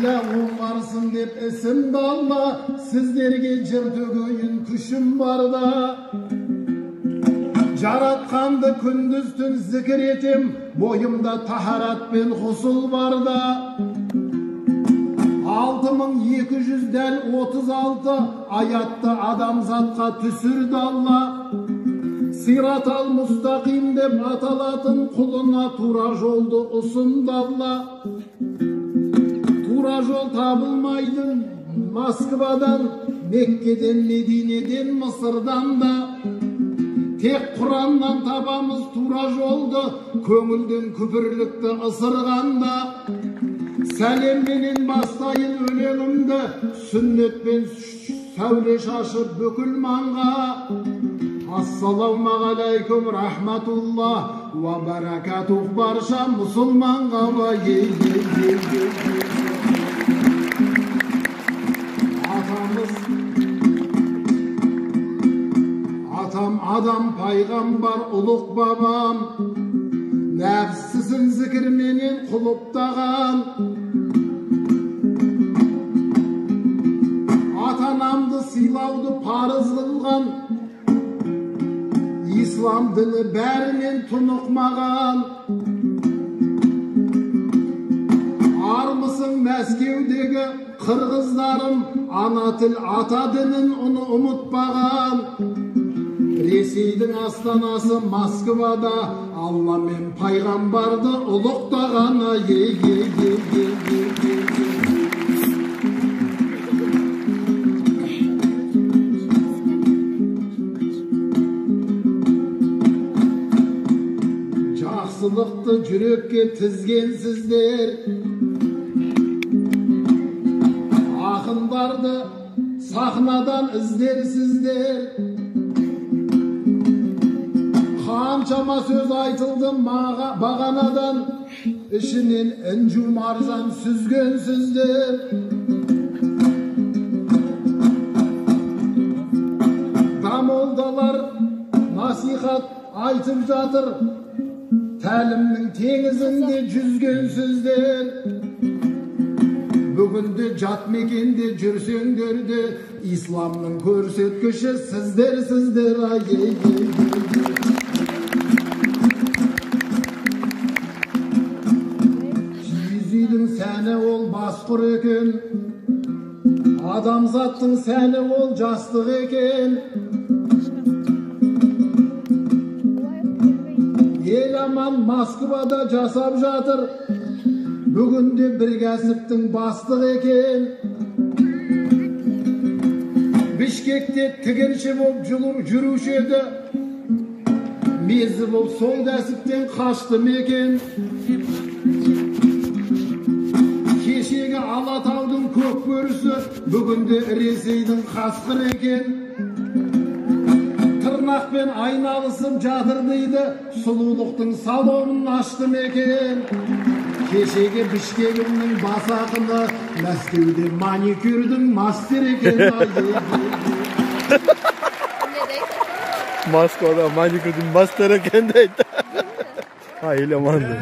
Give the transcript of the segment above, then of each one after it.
Illa oңғарсын деп ісімді алма, сіздерге жыр төгейін күшім барда. Жаратқанды күндіз түн зікір етем, бойымда тахарат пен ғұсыл барда. 6236 аятты адамзатқа түсірді Алла. Сиратал мұстақим деп аталатын құлына тура жолды ұсынды Алла. Тура жол табылмайды Москвадан, Меккеден, Мединеден, Мысырдан да. Тек Құраннан табамыз тура жолды, көңілден күпірлікті ысырғанда. Сәлемменен бастайын өлеңімді, сүннетпен сәуле шашып бүкіл маңға. Ассаламағалайкум рахматуллах ва баракатух барша мұсылманға ва Атам адам пайғамбар ұлық бабам, нәпсісін зікірменен құлыптаған. Ата-анамды сыйлауды парыз қылған, ислам діні бәрінен тұнықмаған. Армысың Мәскеудегі қырғыздарым, ана тіл ата дінін ұмытпаған. Ресейдің астанасы Москвада Алла мен пайғамбарды ұлықтағаны. Жақсылықты жүрекке тізгенсіздер, ақындарды сахнадан іздерсіздер. Қаншама сөз айтылды бағанадан, ішінен інжу маржан сүзгенсіздер. Дамолдалар насихат айтып жатыр, тәлімнің теңізінде жүзгенсіздер. Бүгінде жат мекенде жүрсеңдер де, исламның көрсеткіші сіздер. Киіз үйдің сәні ол басқұр екен, адамзаттың сәні ол жастық екен. Ел аман Москвада жасап жатыр, бүгінде бір кәсіптің бастық екен. Бішкекте тігінші болып жүруші еді, мезі болып сол кәсіптен қашты мекен. Кешегі Алатаудың көк бөрісі, бүгінде Ресейдің қасқыр екен. Тырнақпен айналысып жатыр дейді, сұлулықтың салонын ашты мекен. Кешегі Бішкегімнің бас ақыны, Мәскеуде маникюрдің мастер екен. Москвада маникюрдің мастер екен дейді. Айламанды.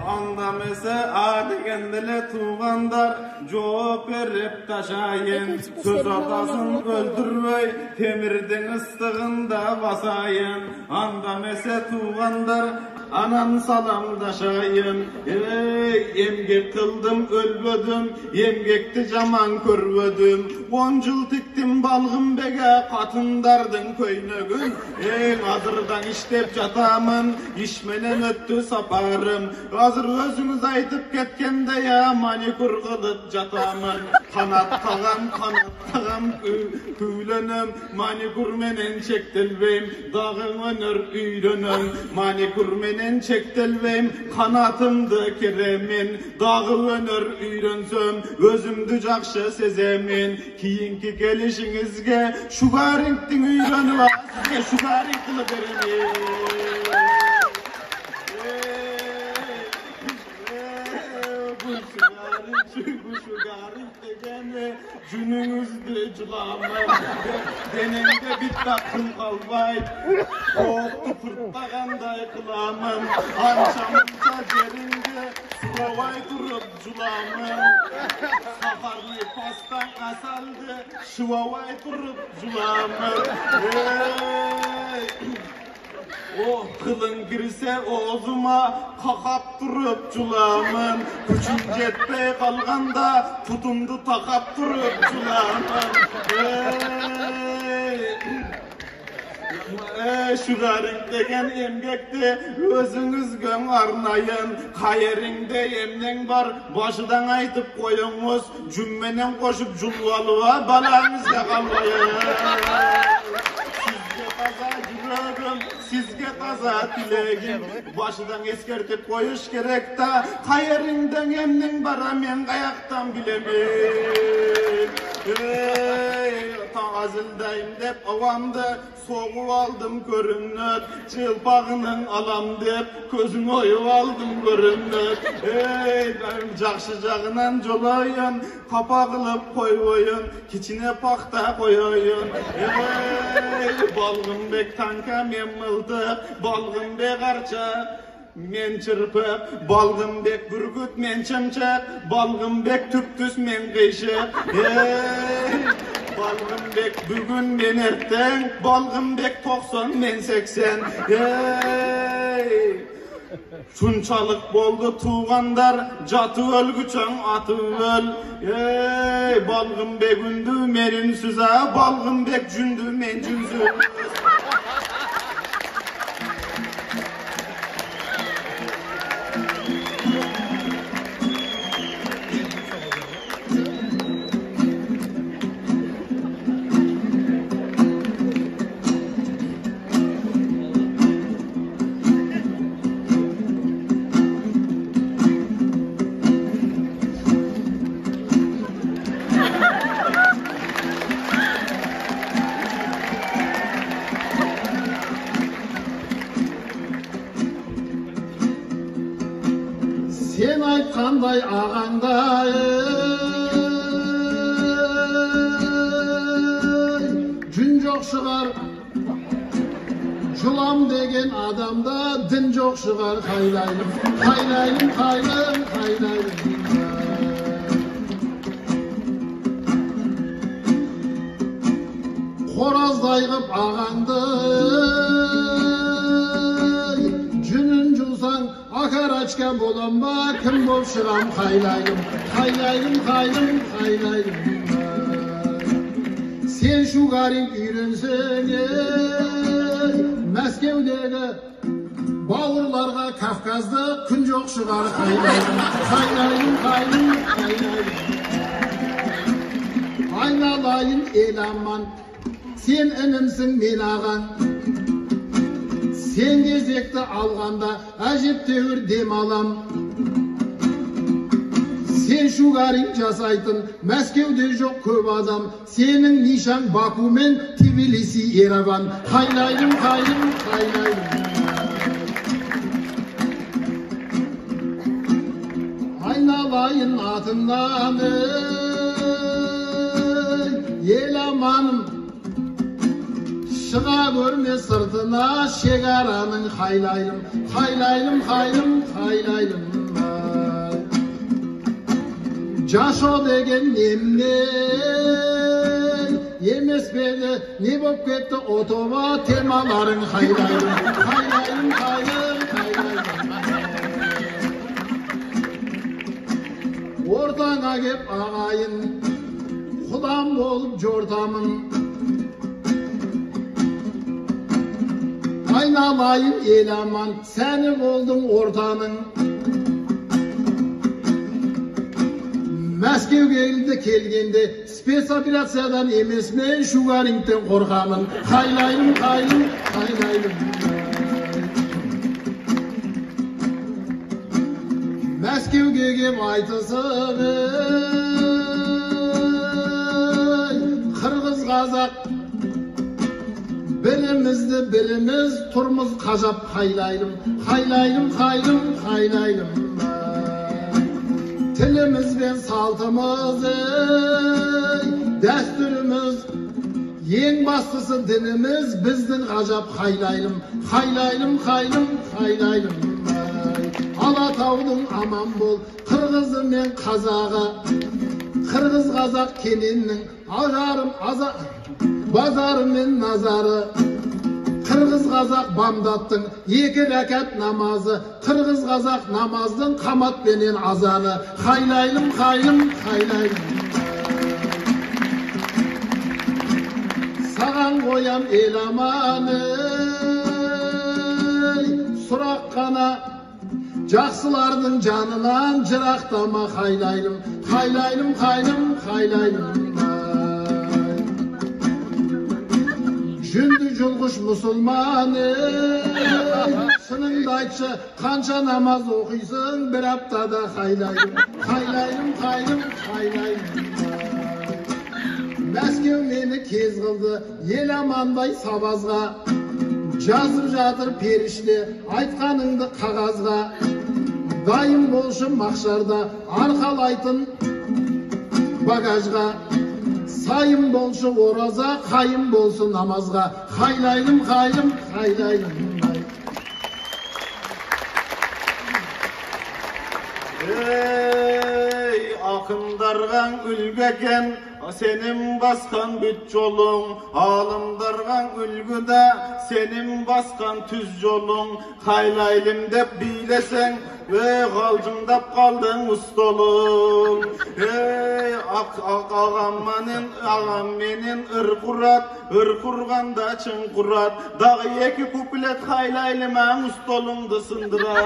Аңдамесе адегенділі туғандар, жооп беріп ташайын. Сөз атасын өлтірмей, темірдің ыстығында басайын. Аңдамесе туғандар, анам саламдашайын. Емгек қылдым өлбөдім, емгекті жаман көрбөдім. 10 жыл тіктім балғым беге қатындардың көйнөгін. Азырдан іштеп жатамын, ішменен өтті сапарым. Азыр өзіңіз айтып кеткенде маникюр қылып жатамын. Қанаттағам күйленім, маникюр менен шектелбейм, дағы өнер үйренім. Маникюр менен шектелбейм, қанатымды керемен, дағы өнер үйренсөм, өзімді жақшы сеземен. Кейінгі келішіңізге шугарингтің үйреніп сізге шугаринг қылып беремін. Жүніңізді жыламын, денеңде биттақ қыл қалбайд, оқты фырттағандай қыламын, аншамызда жеріңде сұлавай тұрып julamın. Safarlı pastan asaldı, şıvavay durup julamın. O kılın girse oğzuma kakap durup julamın. Gücüm jetpey kalganda tutumdu takap durup julamın. Şugarın degen emgekte özünüz gön arnayın. Kayerinde emden var başıdan aytıp koyunuz. Cümmenen koşup julvalığa balanızga kalmayın. Sizge taza yüreğim, sizge taza dilegim. Başıdan eskertip koyuş gerek da kayerinden emden bara men kayaktan bilemem. Azıldayım dep avamda soğuk aldım görünür. Çılpağının alam dep közün oyup aldım görünür. Benim jakşıcağınan jolayın, kapa kılıp koyuyun, kiçine pakta koyuyun. Balgın bek tanka men mıldık, balgın bek arça men çırpıp, balgın bek bürgüt men çımçık, balgın bek tüptüs men kıyşık. Balgın bek bugün men erten, balgın bek 90 men 80. Şunçalık boldu tuğandar, jatı ölgüçön atı öl. Balgın bek ündü menin süza, balgın bek cündü men cünsüz. Sen aytkanday ağаңдай жүн жоқ шығар жұлам деген адамда дін жоқ шығар қайлайым қайлайым қайлайым қайлайым қораздай қып ағаңды жүнін жусаң akarachka bo'lam ba kim bo'p shiram qaylayim qaylayim qaylayim qaylayim sen shu garing uyrensang Moskvadagi bavurlarga Kafkazda kun yo'q shigar qaylayim qaylayim qaylayim qaylayim aynalayın elanman sen inimsin men ağaң sen gezekti alganda ajeptebir dem alam. Sen şu garing jasaytın Moskvada жоқ көп adam. Senin nişan Baku men Tbilisi Yerevan. Haylayım haylayım haylayım. Aynalayın atından elamanım. Çığa görme sırtına şegaranın haylayım, haylayım, haylayım, haylayım. Jaşo degen nemne, yemes bedi, ne bop ketdi otoba temaların haylayım, haylayım, haylayım, haylayım. Ortana kep ağayın, Xudam bolup jortamın. Aynalayın elaman, seni oldum ortanın. Moskva'ya kelgende spesoperatsiyadan emes men shu garingdan qo'rqaman. Haylayim, haylayim, haylayim. Moskvaga kelib aytısın, Qirg'iz Qozoq birimizdi birimiz turmuz qajab haylayım, haylayım, haylayım, haylayım. Tilimiz ben saltımız, dasturimiz, eng bastısı dinimiz bizden qajab haylayım, haylayım, haylayım, haylayım. Alatavdun aman bol, қырғызы мен қазағы, қырғыз қазақ кененнің ажарым базары мен назары. Қырғыз қазақ бамдаттың екі рәкат намазы, қырғыз қазақ намаздың қамат пенен азаны. Қайлайлым, қайым, қайлайлым. Саған қоям ел аманы, сұрақ қана жақсылардың жанынан жырақтама. Қайлайлым, қайлайлым, қайым, қайлайлым. Жүнді жұлғыш мұсылманы, шыныңды айтшы, қанша намаз оқисың бір аптада. Қайлайлым, қайлайлым, қайым, қайлайлым. Мәскеу мені кез қылды, ел амандай сабазға. Жазып жатыр періште, айтқаныңды қағазға. Дайым болшы мақшарда, арқалайтын багажға. Сайым болшы ораза, қайым болшы намазға. Қайлайлым, қайым, қайлайлым. Ey akındargan ülgeken, senin baskan büt yolun. Alımdargan ülgüde, senin baskan tüz yolun. Haylaylim dep bilesen ve kalcındap kaldın ustaolun. Ey ağam menin ırkurat, ırkurganda çın kurat. Dağı eki kuplet haylaylimen ustaolundu sındırar.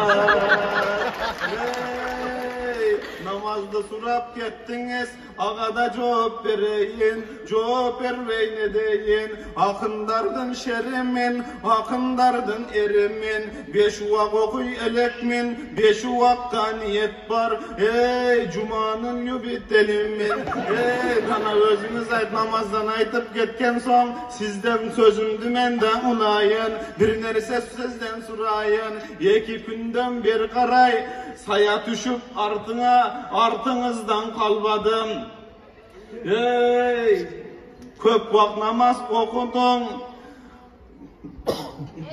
Namazda surap kettiniz, ağada cevap vereyin, cevap vermeyin edeyin. Akındardın şerimin, akındardın erimin. 5 uvak okuy elekmin, 5 uvakta niyet var. Ey cumanın yübitelimin. Ey bana özünüz ait namazdan aytıp ketken son, sizden sözümdü menden unayın. Bir nerse sizden surayın, 2 günden bir karay. Saya düşüp artıңızdan kalmadım. Ey köp vak namaz okudun,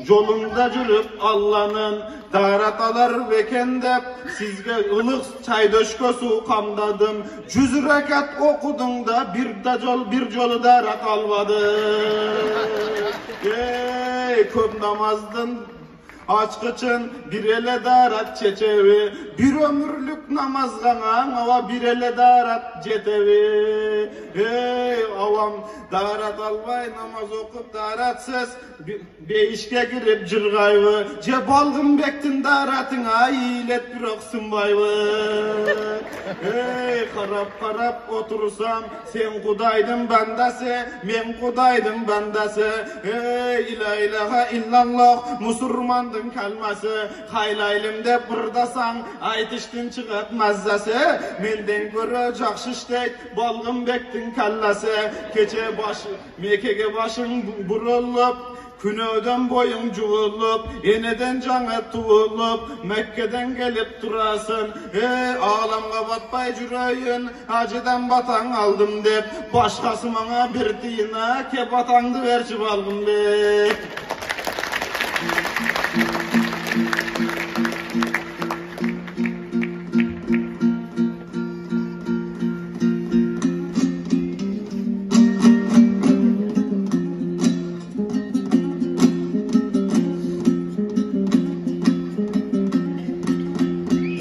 yolunda jürüp Allah'ın daratalar vekendep, sizge ılık çay döşkösü kamdadım. 100 rekat okudun da bir jolu dara kalmadı. Ey köp namazdın açkıçın bir ele darat çeçevi, bir ömürlük namaz ganan ava bir ele darat cetevi. Ey avam darat albay namaz okup daratsız beyişke girip jırgayvı. Je balgın bektin daratına iyilet bir oksunbayvı. Ey karap otursam sen kudaydın bandası, men kudaydın bandası. Ey ila ilaha illallah musurman kalması, haylaylim de burdasan, aytıştın çıkıp mazzası. Menden göre jakşış deyt, balgın bektin kallası. Keçe başı, mekege başın burulup, Künöden boyun cuvulup, eneden canı tuğulup, Mekke'den gelip durasın. Ağlamga batpay jüreyin, acıdan batan aldım dep, başkası bana bir dina, ke batandı verçip aldım dep.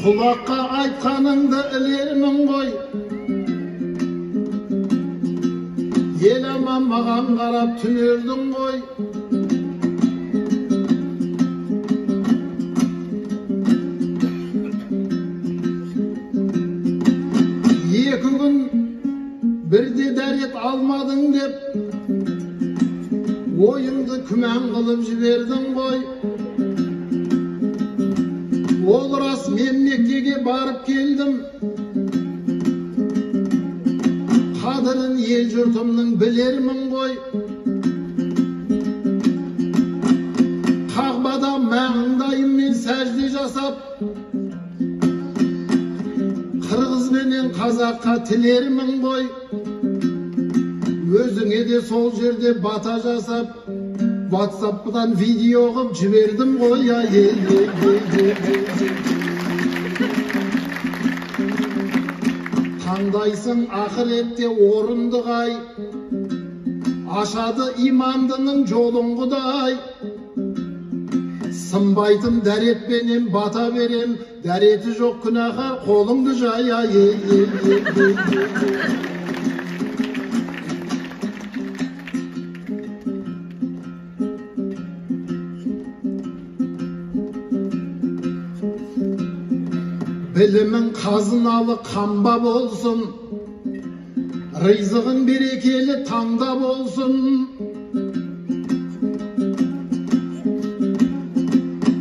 Kulakka aytkanыңды ilermin koy. El aman mağan qarap tünerdin koy. Екі gün birde deret almadın dep, oyundu kümen kılıp jiberdin koy. Ol ras men Mekke'ge barıp keldim. Kadırın el jurtumның bilermin koy. Kağbada mağındayım men secde jasap. Kırgız menen Kazakka tilermin koy. Özüňe de sol jerde bata jasap, WhatsApp'dan video qıp jiberdim koy ya. қандайсың ақыретте орынды қай, ашады имандының жолын Құдай. Сынбайтын дәретпенен бата берем, дәреті жоқ күнәһар қолыңды жая. Білімің қазыналы қамба болсын, ризығың берекелі таңда болсын.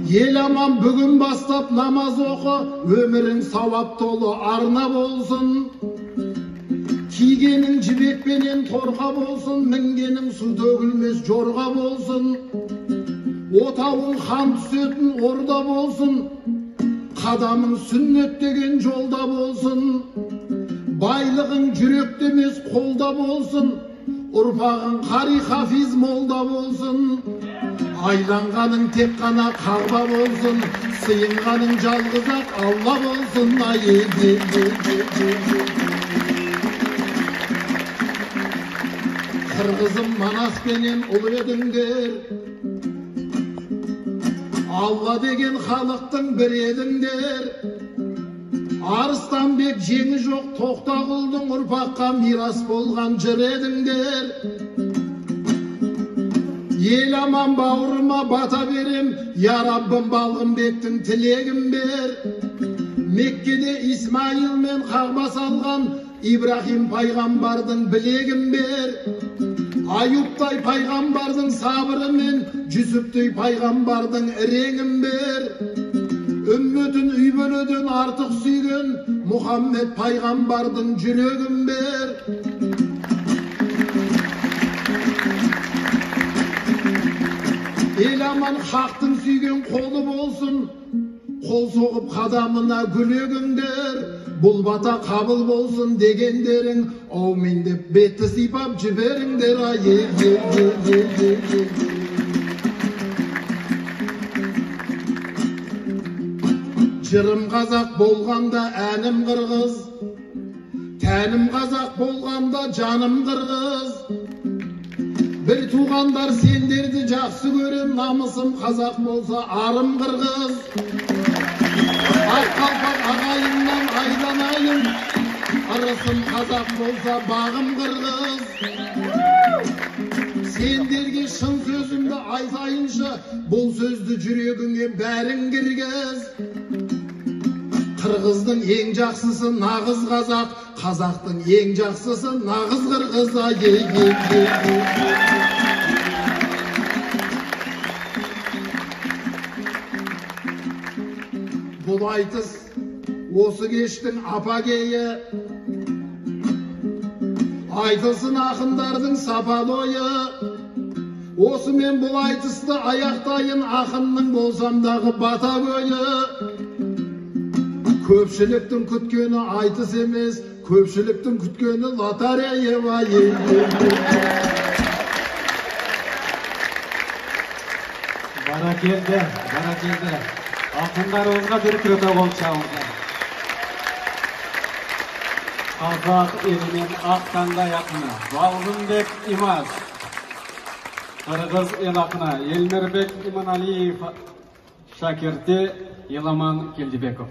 Ел аман бүгін бастап намаз оқы, өмірің сауап толы арна болсын. Кигенің жібекпенен торқа болсын, мінгенің су төгілмес жорға болсын. Отауың хан түсетін орда болсын, қадамың сүннет деген жолда болсын. Байлығың жүректе емес қолда болсын, ұрпағың қари хафиз молда болсын. Айланғаның тек қана Қағба болсын, сыйынғаның жалғыз-ақ Алла болсын. Қырғызым Манаспенен ұлы едіңдер, Алла деген халықтың бір едіңдер. Арыстанбек жеңі жоқ Тоқтағұлдың ұрпаққа мирас болған жыр едіңдер. Ел аман бауырыма бата берем, я Раббым Балғынбектің тілегін бер. Меккеде Исмайыл мен Қағба салған Ибрахим пайғамбардың білегін бер. Аюптай пайғамбардың сабыры мен Жүсіптей пайғамбардың іреңін бер. Үмметін үйбөлөден артық сүйген Мұхаммед пайғамбардың жүрегін бер. Ел аман хақтың сүйген қолы болсын, қол соғып қадамына гүлегіңдер. Бұл бата қабыл болсын дегендерің, аумин деп бетті сипап жіберіңдер. Жырым қазақ болғанда әнім қырғыз, тәнім қазақ болғанда жаным қырғыз. Bir туғандар сендерді жақсы көрем, намысым қазақ болса арым қырғыз. Ақ қалпақ ағайыннан айданайын, ырысым қазақ болса бағым қырғыз. Сендерге шын сөзімді айтайыншы, бұл сөзді жүрегіңе бәрін кіргіз. Қырғыздың ең жақсысы нағыз қазақ, қазақтың ең жақсысы нағыз қырғыз. Бұл айтыс осы кештің апагейі, айтылсын ақындардың сапалы ойы. Осы мен бұл айтысты аяқтайын, ақынның болсамдағы бата бойы. Көпшіліктің күткені айтыс емес, көпшіліктің күткені лотерея. Баракелді, баракелді. Ақындарыңызға бір протокол чалыңыздар. Қазақ елінің ақ таңдай ақыны Балғынбек Имаз, Қырғыз ел ақыны Елмірбек Иманалиев шәкірті Еламан Келдібеков.